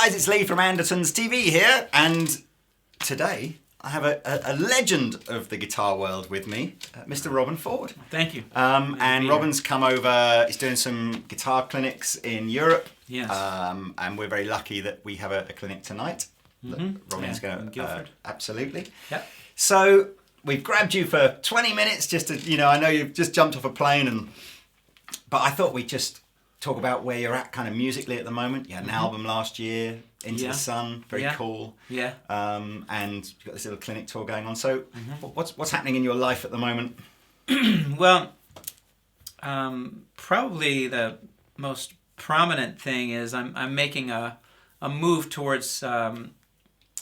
guys, it's Lee from Andertons TV here, and today I have a legend of the guitar world with me, Mr. Robben Ford. Thank you. And Robben's come over, he's doing some guitar clinics in Europe. Yes. And we're very lucky that we have a clinic tonight. Robben's going to... absolutely. Yep. So we've grabbed you for 20 minutes just to, I know you've just jumped off a plane, but I thought we'd just talk about where you're at kind of musically at the moment. You had an album last year, Into the Sun, very cool. Yeah. And you've got this little clinic tour going on. So what's happening in your life at the moment? Well, probably the most prominent thing is I'm making a move towards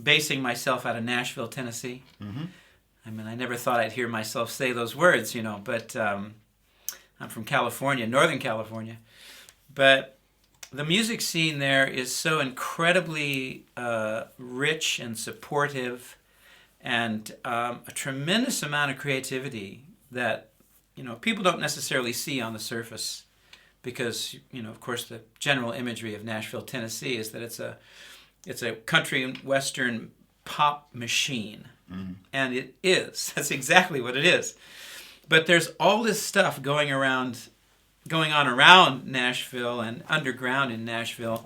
basing myself out of Nashville, Tennessee. I mean, I never thought I'd hear myself say those words, but I'm from California, Northern California. But the music scene there is so incredibly rich and supportive, and a tremendous amount of creativity that people don't necessarily see on the surface, because of course the general imagery of Nashville, Tennessee is that it's a country and western pop machine, and it is. That's exactly what it is. But there's all this stuff going on around Nashville and underground in Nashville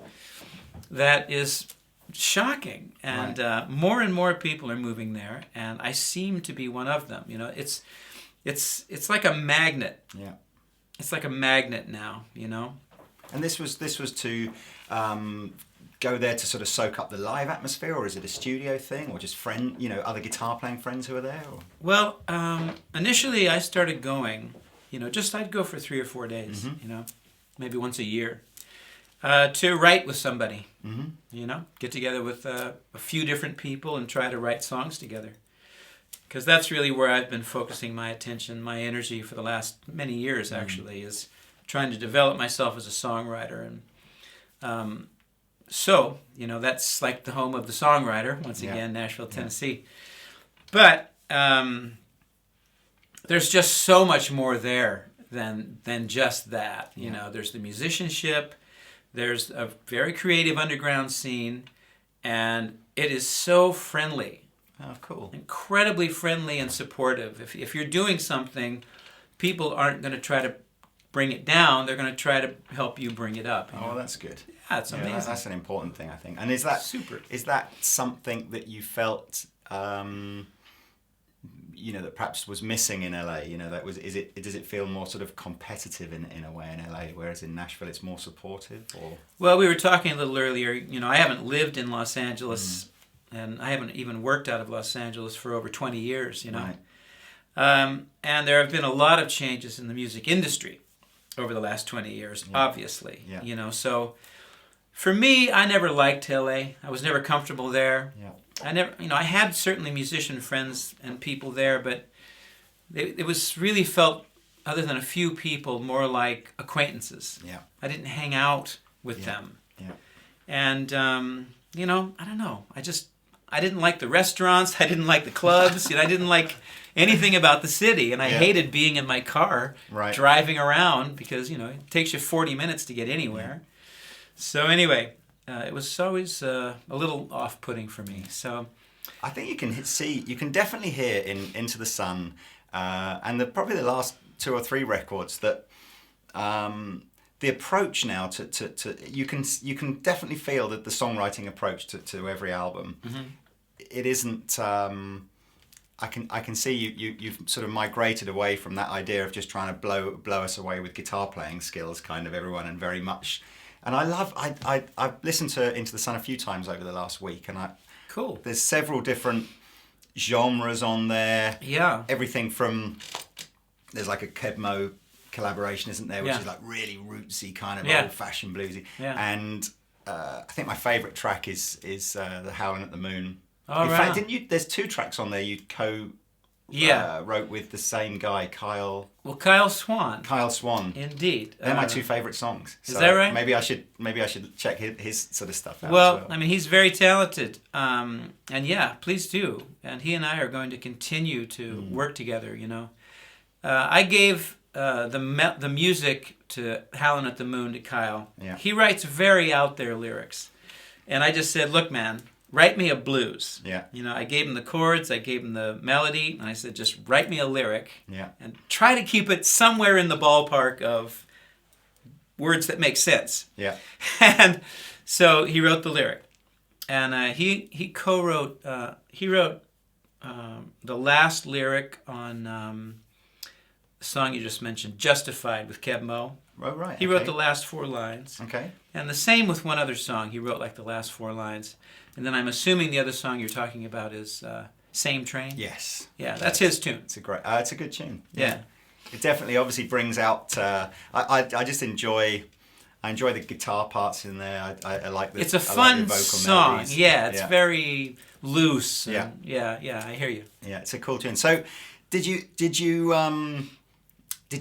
that is shocking, and more and more people are moving there, and I seem to be one of them. It's like a magnet. Yeah, it's like a magnet now. And this was to go there to sort of soak up the live atmosphere, or is it a studio thing, or just other guitar playing friends who are there? Or? Well, initially I started going. I'd go for 3 or 4 days, maybe once a year, to write with somebody, get together with a few different people and try to write songs together. Because that's really where I've been focusing my attention, my energy for the last many years, actually, is trying to develop myself as a songwriter. And so, that's like the home of the songwriter, once again, Nashville, Tennessee. But... there's just so much more there than just that. There's the musicianship, there's a very creative underground scene, and it is so friendly. Oh, cool. Incredibly friendly and supportive. If you're doing something, people aren't going to try to bring it down, they're going to try to help you bring it up. Oh, that's good. Yeah, it's amazing. That's an important thing, I think. And is that super? Is that something that you felt... that perhaps was missing in LA? Does it feel more sort of competitive in a way in LA, whereas in Nashville it's more supportive? Or well, we were talking a little earlier. I haven't lived in Los Angeles, and I haven't even worked out of Los Angeles for over 20 years. Right. And there have been a lot of changes in the music industry over the last 20 years, obviously. Yeah. So for me, I never liked LA. I was never comfortable there. Yeah. I had certainly musician friends and people there, but it was really felt, other than a few people, more like acquaintances. Yeah. I didn't hang out with them. Yeah. And, I don't know. I didn't like the restaurants. I didn't like the clubs. I didn't like anything about the city. And I hated being in my car driving around because, it takes you 40 minutes to get anywhere. Yeah. So anyway... it was always a little off-putting for me. So, I think you can definitely hear in Into the Sun, and probably the last 2 or 3 records that the approach now to you can definitely feel that the songwriting approach to every album. It isn't. I can see you've sort of migrated away from that idea of just trying to blow us away with guitar playing skills, kind of everyone, and very much. And I've listened to Into the Sun a few times over the last week, and cool. There's several different genres on there. Yeah. Everything from, there's like a Kebmo collaboration, isn't there, which is like really rootsy, kind of old-fashioned bluesy. Yeah. And I think my favourite track is the Howling at the Moon. Oh, in fact, didn't you? There's 2 tracks on there you wrote with the same guy, Kyle. Well, Kyle Swan. Kyle Swan. Indeed. They're my 2 favourite songs. Is that right? Maybe I should check his sort of stuff out. Well, as well. I mean, he's very talented, and please do. And he and I are going to continue to work together. I gave the music to Howlin' at the Moon to Kyle. Yeah. He writes very out there lyrics. And I just said, look, man, write me a blues. Yeah. You know, I gave him the chords, I gave him the melody, and I said, just write me a lyric. Yeah. And try to keep it somewhere in the ballpark of words that make sense. Yeah. And so he wrote the lyric. And he co-wrote, he wrote the last lyric on the song you just mentioned, Justified with Keb Mo. Oh, right. He wrote the last 4 lines. Okay. And the same with one other song. He wrote like the last 4 lines. And then I'm assuming the other song you're talking about is Same Train? Yes. Yeah, that's his tune. It's a good tune. Yeah. It definitely obviously brings out, I just enjoy the guitar parts in there. I like the It's a I like fun the vocal song. melodies. Yeah, it's very loose. And yeah, I hear you. Yeah, it's a cool tune. So, did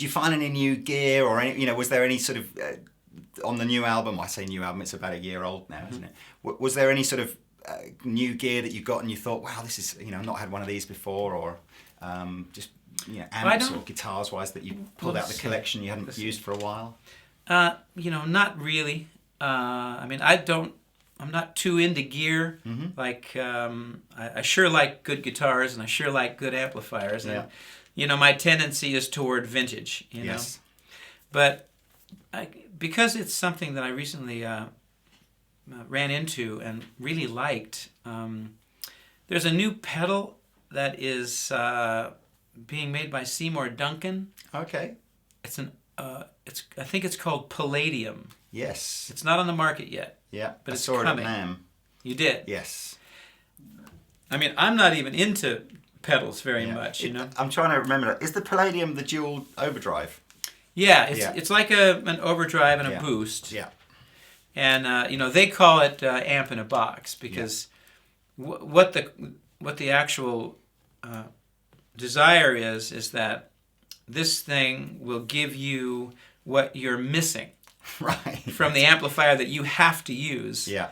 you find any new gear or any, was there any sort of on the new album? I say new album, it's about a year old now, isn't it? Was there any sort of new gear that you got and you thought, wow, this is, I've not had one of these before, or just amps or guitars wise that you pulled out the collection you hadn't used for a while? Not really. I mean, I'm not too into gear. Mm-hmm. Like, I sure like good guitars and I sure like good amplifiers. Yeah. And, my tendency is toward vintage, Yes. But because it's something that I recently ran into and really liked, there's a new pedal that is being made by Seymour Duncan. Okay. It's I think it's called Palladium. Yes. It's not on the market yet. Yeah. But I it's saw coming. it at NAMM. You did? Yes. I mean, I'm not even into pedals very much, I'm trying to remember. Is the Palladium the dual overdrive? Yeah, it's like an overdrive and a boost. Yeah. And they call it amp in a box because what the actual desire is that this thing will give you what you're missing Right. from the amplifier that you have to use. Yeah.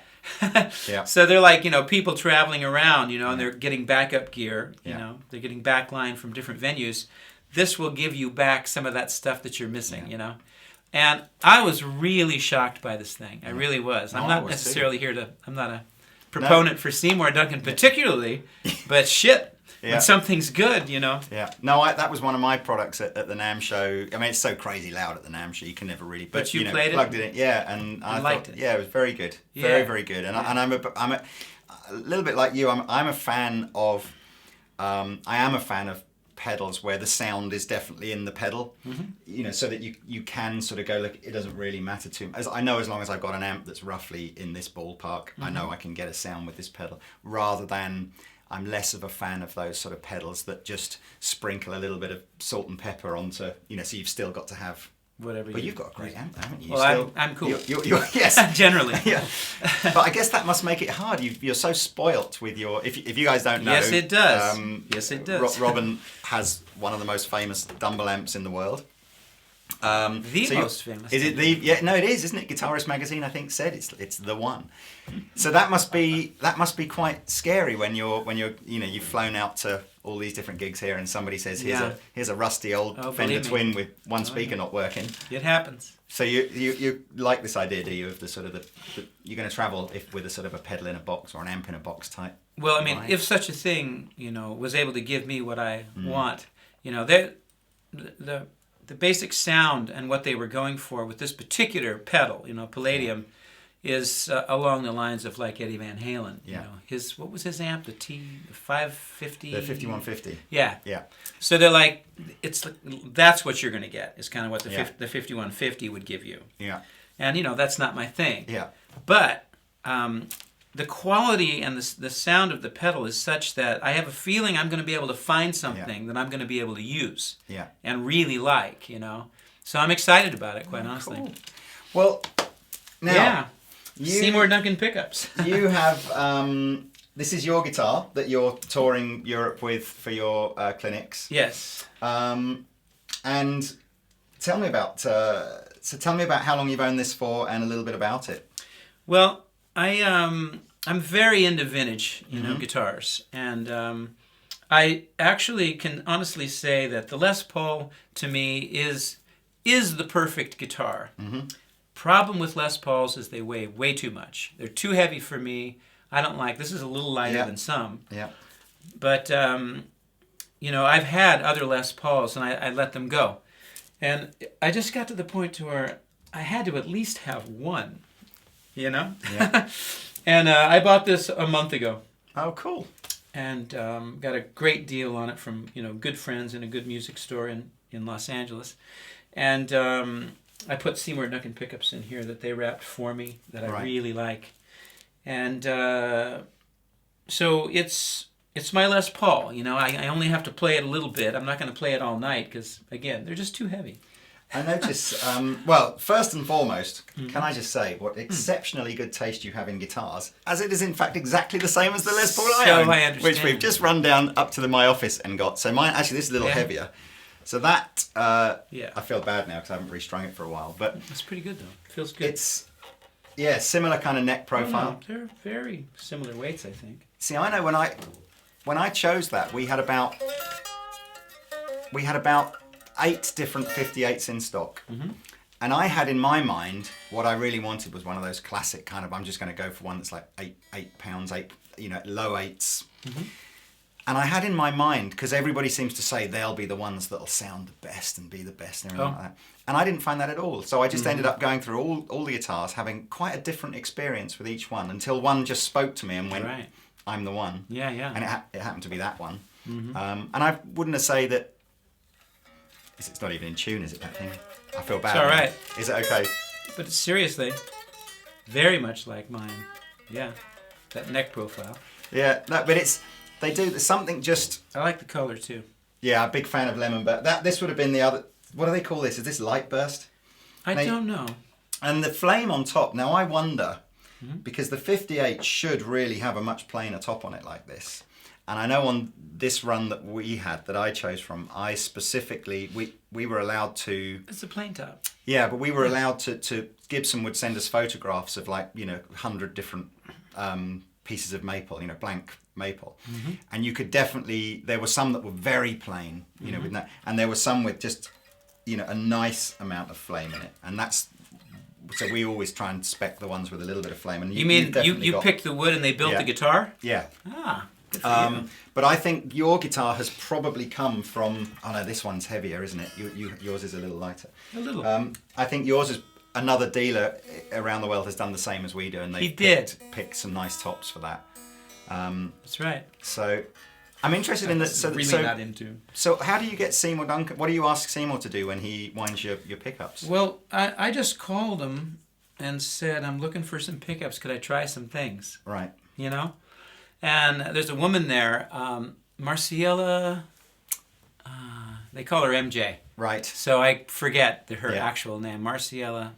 Yeah. So they're like, people traveling around, and they're getting backup gear, they're getting backline from different venues. This will give you back some of that stuff that you're missing, And I was really shocked by this thing. I really was. I'm not necessarily I'm not a proponent for Seymour Duncan particularly, but shit. When something's good, Yeah. No, that was one of my products at the NAMM show. I mean, it's so crazy loud at the NAMM show, you can never really... But you played plugged it? it in. Yeah, and I liked thought, it. Yeah, it was very good. Yeah. Very, very good. And I'm a little bit like you. I'm a fan of... I am a fan of pedals where the sound is definitely in the pedal, so that you can sort of go, look, it doesn't really matter to me. As I know, as long as I've got an amp that's roughly in this ballpark, I know I can get a sound with this pedal, rather than... I'm less of a fan of those sort of pedals that just sprinkle a little bit of salt and pepper onto, so you've still got to have whatever. But you've got a great amp, haven't you? Well, I'm cool. You're yes, generally. Yeah, but I guess that must make it hard. You're so spoilt with your. If you guys don't know, yes, it does. Yes, it does. Robben has one of the most famous Dumble amps in the world. Most famous. Is it the? Yeah, no, it is, isn't it? Guitarist magazine, I think, said it's the one. So that must be quite scary when you've flown out to all these different gigs here, and somebody says here's a rusty old Fender Twin with one speaker not working. It happens. So you like this idea, do you, of the sort of the you're going to travel with a sort of a pedal in a box or an amp in a box type? Well, I mean, if such a thing, was able to give me what I want, the basic sound and what they were going for with this particular pedal, Palladium, is along the lines of like Eddie Van Halen. What was his amp? The 550. The 5150. Yeah. Yeah. So they're like, that's what you're going to get. Is kind of what the 5150 would give you. Yeah. And that's not my thing. Yeah. But the quality and the sound of the pedal is such that I have a feeling I'm going to be able to find something that I'm going to be able to use and really like, So I'm excited about it, quite honestly. Cool. Well, now, Seymour Duncan pickups. You have, this is your guitar that you're touring Europe with for your clinics. Yes. And tell me about how long you've owned this for and a little bit about it. Well, I'm very into vintage, guitars, and I actually can honestly say that the Les Paul to me is the perfect guitar. problem with Les Pauls is they weigh way too much. They're too heavy for me. I don't like. This is a little lighter than some. Yeah. But I've had other Les Pauls and I let them go, and I just got to the point to where I had to at least have one. Yeah. And I bought this a month ago. Oh, cool. And got a great deal on it from good friends in a good music store in Los Angeles. And I put Seymour Duncan pickups in here that they wrapped for me that I really like. And so it's my Les Paul. I only have to play it a little bit. I'm not going to play it all night because, again, they're just too heavy. I notice, well, first and foremost, can I just say what exceptionally good taste you have in guitars, as it is in fact exactly the same as the Les Paul I own, I understand. which we've just run down up to my office and got. So mine, actually, this is a little heavier. So that, I feel bad now because I haven't restrung it for a while. But it's pretty good, though. It feels good. It's, similar kind of neck profile. Oh, no, they're very similar weights, I think. See, I know when I chose that, we had about 8 different 58s in stock. Mm-hmm. And I had in my mind, what I really wanted was one of those classic kind of, I'm just going to go for one that's like 8 pounds, low 8s. Mm-hmm. And I had in my mind, because everybody seems to say they'll be the ones that'll sound the best and be the best and everything like that. And I didn't find that at all. So I just ended up going through all the guitars, having quite a different experience with each one, until one just spoke to me and went, I'm the one. Yeah. And it happened to be that one. Mm-hmm. And I wouldn't say that, it's not even in tune, is it, that thing? I feel bad. It's all right. Is it okay? But seriously, very much like mine. Yeah, that neck profile. Yeah, no, but there's something just... I like the color too. Yeah, a big fan of lemon, but this would have been the other... What do they call this? Is this light burst? I don't know. And the flame on top, now I wonder, because the 58 should really have a much plainer top on it like this. And I know on this run that we had, that I chose from, I specifically, we were allowed to... It's a plain top. Yeah, but we were allowed to Gibson would send us photographs of 100 different pieces of maple, blank maple. Mm-hmm. And you could definitely, there were some that were very plain, with that, and there were some with just, a nice amount of flame in it. And that's, so we always try and spec the ones with a little bit of flame. And you mean you picked the wood and they built the guitar? Yeah. Ah. But I think your guitar has probably come from... Oh no, this one's heavier, isn't it? Yours is a little lighter. A little. I think yours is... Another dealer around the world has done the same as we do, and they picked some nice tops for that. That's right. So I'm interested in that. Not into. So how do you get Seymour Duncan? What do you ask Seymour to do when he winds your pickups? Well, I just called him and said, I'm looking for some pickups. Could I try some things? Right. And there's a woman there, Marciela, they call her MJ. Right. So I forget her actual name, Marciela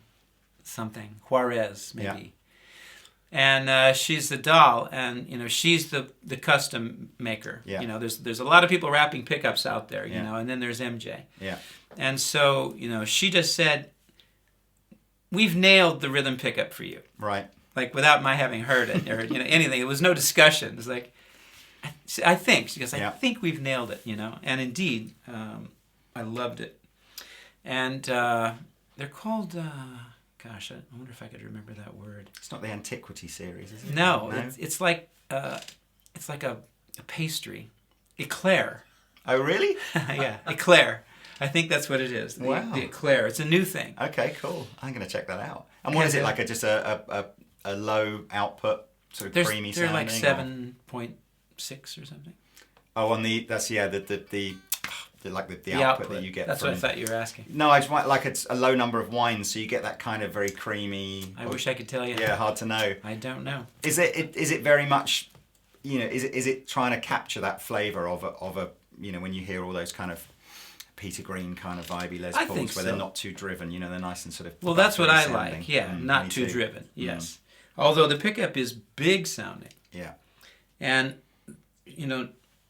something, Juarez maybe. Yeah. And she's the doll, and she's the custom maker. Yeah. There's a lot of people wrapping pickups out there, and then there's MJ. Yeah. And so, she just said, we've nailed the rhythm pickup for you. Right. Like without my having heard it or anything. It was no discussion. It's like, I think, she goes, I think we've nailed it, And indeed, I loved it. And they're called, gosh, I wonder if I could remember that word. It's not the Antiquity series, is it? No. It's like a pastry. Eclair. Oh, really? Yeah, eclair. I think that's what it is. Wow. The eclair. It's a new thing. Okay, cool. I'm going to check that out. And what is it, like just a low output, sort of creamy sounding? They're like 7.6 or something. Oh, on the output that you get. That's what I thought you were asking. No, I just want it's a low number of wines, so you get that kind of very creamy. I wish I could tell you. Yeah, hard to know. I don't know. Is it very much, is it trying to capture that flavour of a when you hear all those kind of Peter Green kind of vibey Les Pauls where they're not too driven, they're nice and sort of... Well, that's what I like, not too driven, yes. Although the pickup is big sounding. Yeah. And,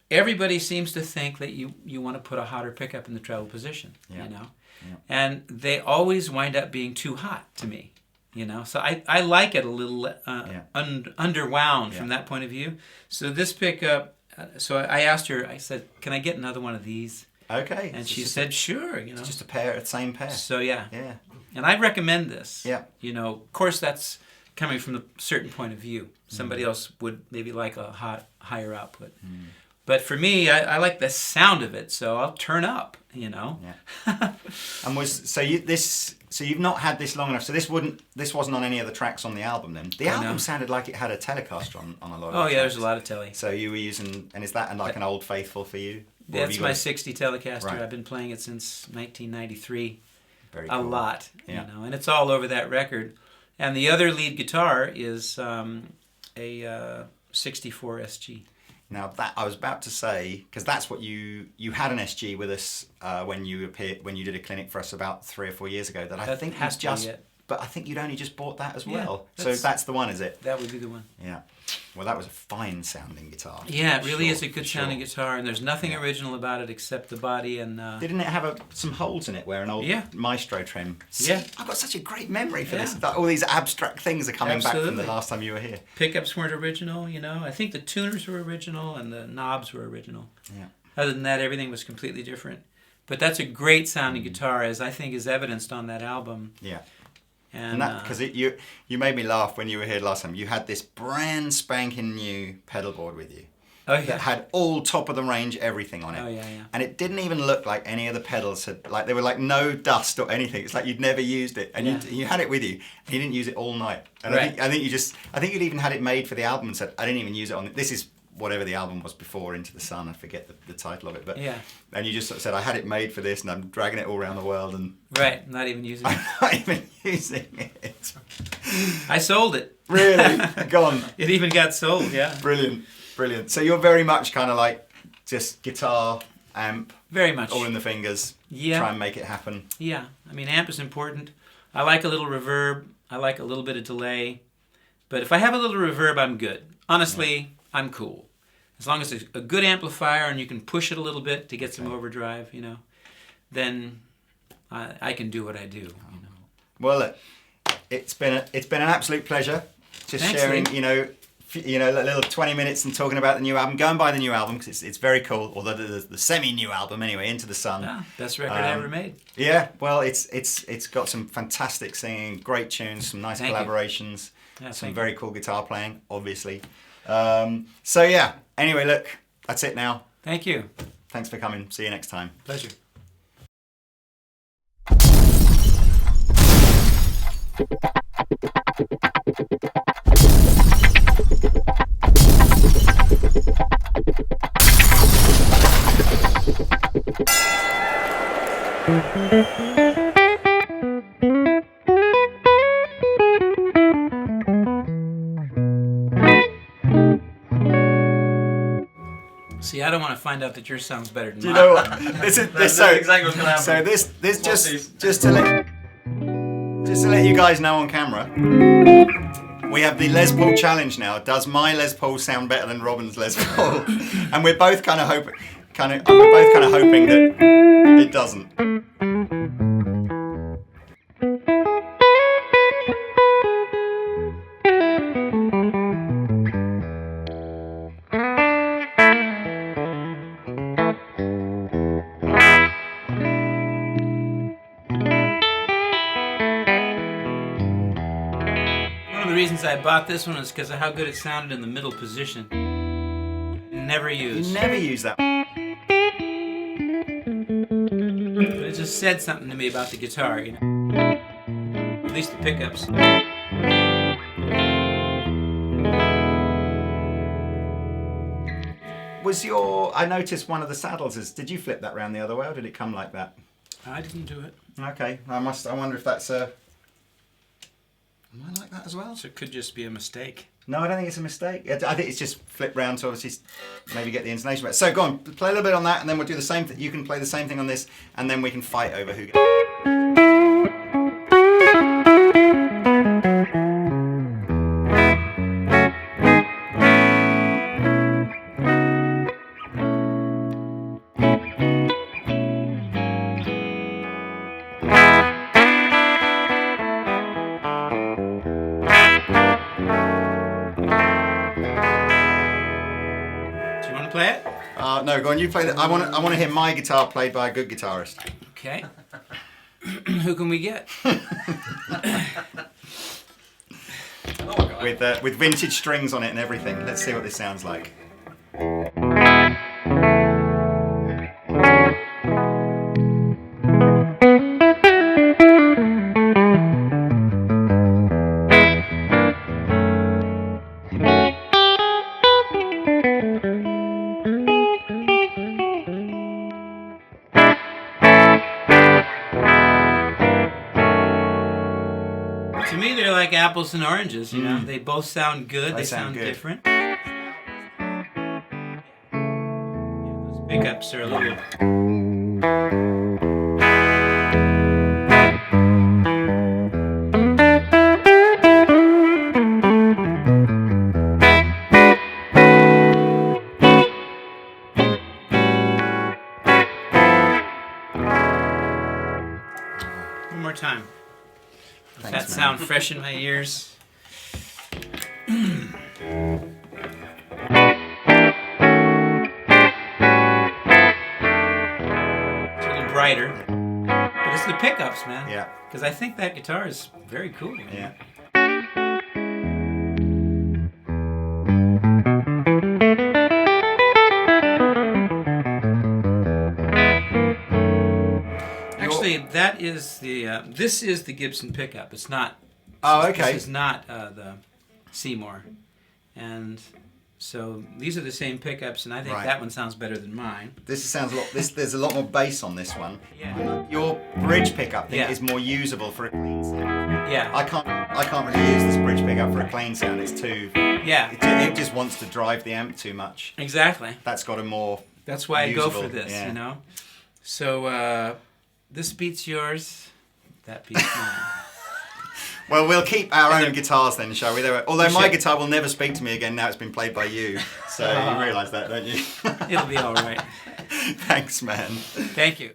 everybody seems to think that you want to put a hotter pickup in the treble position, Yeah. And they always wind up being too hot to me, So I like it a little underwound from that point of view. So this pickup, so I asked her, I said, can I get another one of these? Okay. And she said, sure, It's just a pair, same pair. So yeah. and I recommend this. Yeah. You know, of course, that's coming from a certain point of view. Somebody else would maybe like a higher output. But for me, I like the sound of it, so I'll turn up, you know. Yeah. And so you've not had this long enough. So this wasn't on any of the tracks on the album then. The album sounded like it had a Telecaster on a lot of Oh the yeah, tracks. there's a lot of telly. So you were using, and is that like an Old Faithful for you? Or That's my 60 Telecaster. Right. I've been playing it since 1993. Very a cool. lot, Yeah. you know, and it's all over that record. And the other lead guitar is a 64 SG. Now that I was about to say, because that's what you had an SG with us when you did a clinic for us about 3 or 4 years ago. That I think has you to be it. but I think you'd only just bought that as Yeah, well. So that's the one, is it? That would be the one. Yeah. Well, that was a fine sounding guitar. Yeah, it really Sure, is a good sounding guitar, and there's nothing original about it except the body and. Didn't it have some holes in it where an old Maestro trim? Yeah. I've got such a great memory for this. Like, all these abstract things are coming back from the Absolutely. last time you were here. Pickups weren't original, you know. I think the tuners were original and the knobs were original. Yeah. Other than that, everything was completely different. But that's a great sounding guitar, as I think is evidenced on that album. Yeah. And that because you made me laugh when you were here last time. You had this brand spanking new pedal board with you. Oh yeah. That had all top of the range everything on it. Oh yeah. And it didn't even look like any of the pedals had, like, there were like no dust or anything. It's like you'd never used it, and you had it with you, and you didn't use it all night. And Right. I think you'd even had it made for the album and said, I didn't even use it on this is whatever the album was before, Into the Sun. I forget the title of it, but Yeah. And you just sort of said, I had it made for this, and I'm dragging it all around the world, and Right. Not even using it. I'm not even using it. I sold it. Really? Gone. It even got sold. Yeah. Brilliant. So you're very much kind of like just guitar, amp, Very much. all in the fingers. Yeah. Try and make it happen. Yeah. I mean, amp is important. I like a little reverb. I like a little bit of delay. But if I have a little reverb, I'm good. Honestly, I'm cool. As long as it's a good amplifier and you can push it a little bit to get some overdrive, you know, then I can do what I do. You know. Well, look, it's been an absolute pleasure just Thanks, sharing, Lee. you know, a little 20 minutes and talking about the new album. Go and buy the new album because it's very cool. Although the semi-new album anyway, Into the Sun. Yeah, best record I ever made. Yeah, well, it's got some fantastic singing, great tunes, some nice Thank you. collaborations, Yeah, some thank very cool guitar playing, obviously. So yeah. Anyway, look, that's it now. Thank you. Thanks for coming. See you next time. Pleasure. See, I don't want to find out that yours sounds better than Do you mine. know what? This is That's so exactly what's gonna happen. So this Swapsies. just to let you guys know on camera, we have the Les Paul challenge now. Does my Les Paul sound better than Robben's Les Paul? And we're both kind of hoping that it doesn't. One of the reasons I bought this one is because of how good it sounded in the middle position. Never You used. never use that. But it just said something to me about the guitar, you know. At least the pickups. I noticed one of the saddles is, did you flip that round the other way or did it come like that? I didn't do it. Okay, I wonder if that's am I like that as well? So it could just be a mistake. No, I don't think it's a mistake. I think it's just flipped round to obviously maybe get the intonation better. So go on, play a little bit on that and then we'll do the same thing. You can play the same thing on this and then we can fight over who gets... Do you want to play it? No, go on, you play that. I want to hear my guitar played by a good guitarist. Okay. Who can we get? With vintage strings on it and everything. Let's see what this sounds like. To me, they're like apples and oranges. You know, they both sound good. They sound good. different. Yeah, those pickups are a little. One more time. Thanks, That sound fresh in my ears. It's a little brighter. But it's the pickups, man. Yeah. Because I think that guitar is very cool. Man. Yeah. Actually, that is the. This is the Gibson pickup. It's not. Oh, okay. This is not the Seymour, and so these are the same pickups, and I think Right. that one sounds better than mine. This sounds a lot. There's a lot more bass on this one. Yeah. Your bridge pickup thing Yeah. is more usable for a clean sound. Yeah. I can't really use this bridge pickup for a clean sound. It's too. Yeah. It just wants to drive the amp too much. Exactly. That's got a more. That's why I go for usable, this. yeah. You know. So this beats yours. That beats mine. Well, we'll keep our own guitars then, shall we? Although my should. guitar will never speak to me again now it's been played by you. So you realise that, don't you? It'll be all right. Thanks, man. Thank you.